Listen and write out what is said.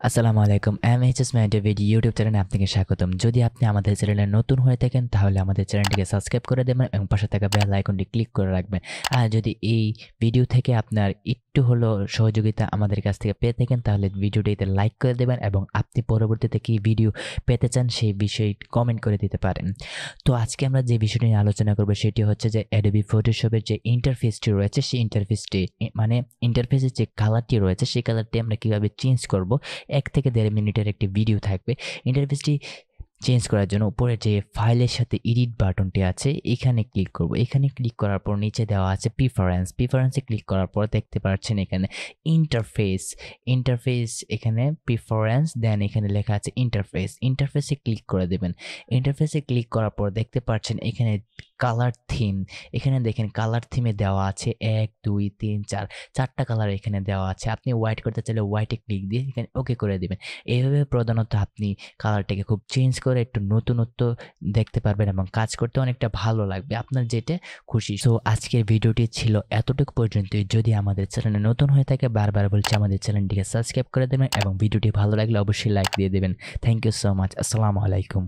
আসসালামু আলাইকুম। এমএইচএস মাইন্ডেভিড ইউটিউব চ্যানেলে আপনাকে স্বাগতম। যদি আপনি আমাদের চ্যানেলে নতুন হয়ে থাকেন তাহলে আমাদের চ্যানেলটিকে সাবস্ক্রাইব করে দেবেন এবং পাশে থাকা বেল আইকনটি ক্লিক করে রাখবেন। আর যদি এই ভিডিও থেকে আপনার একটু হলেও সহযোগিতা আমাদের কাছ থেকে পেয়ে থাকেন তাহলে ভিডিওটিতে লাইক করে দেবেন এবং আপনি পরবর্তীতে কি ভিডিও পেতে চান সেই বিষয়ে কমেন্ট করে দিতে পারেন। তো আজকে আমরা যে বিষয়টি নিয়ে আলোচনা করব সেটি হচ্ছে যে অ্যাডোবি ফটোশপের যে ইন্টারফেসটি রয়েছে সেই ইন্টারফেসটি মানে ইন্টারফেসের যে কালারটি রয়েছে সেই কালারটি আমরা কিভাবে চেঞ্জ করব ১ থেকে ১.৫ মিনিটের একটি ভিডিও থাকবে। ইন্টারফেসটি চেঞ্জ করার জন্য উপরে যে ফাইলের সাথে এডিট বাটনটি আছে এখানে ক্লিক করব। এখানে ক্লিক করার পর নিচে দেওয়া আছে প্রিফারেন্সে ক্লিক করার পর দেখতে পাচ্ছেন এখানে ইন্টারফেস এখানে প্রিফারেন্স দেন এখানে লেখা আছে ইন্টারফেসে ক্লিক করে দেবেন। ইন্টারফেসে ক্লিক করার পর দেখতে পাচ্ছেন এখানে কালার থিম, এখানে দেখেন কালার থিমে দেওয়া আছে ১, ২, ৩, ৪ 4টা কালার এখানে দেওয়া আছে। আপনি হোয়াইট করতে চাইলে হোয়াইটে ক্লিক দিয়ে এখানে ওকে করে দিবেন। এইভাবে প্রধানত আপনি কালারটাকে খুব চেঞ্জ করে একটু নতুনত্ব দেখতে পারবেন এবং কাজ করতে অনেকটা ভালো লাগবে। আপনার যেটা খুশি। সো আজকের ভিডিওটি ছিল এতটুকু পর্যন্তই। যদি আমাদের চ্যানেলে নতুন হয়ে থাকে বারবার বলছি আমাদের চ্যানেলটিকে সাবস্ক্রাইব করে দেবেন এবং ভিডিওটি ভালো লাগলে অবশ্যই লাইক দিয়ে দেবেন। Thank you so much. আসসালামু আলাইকুম।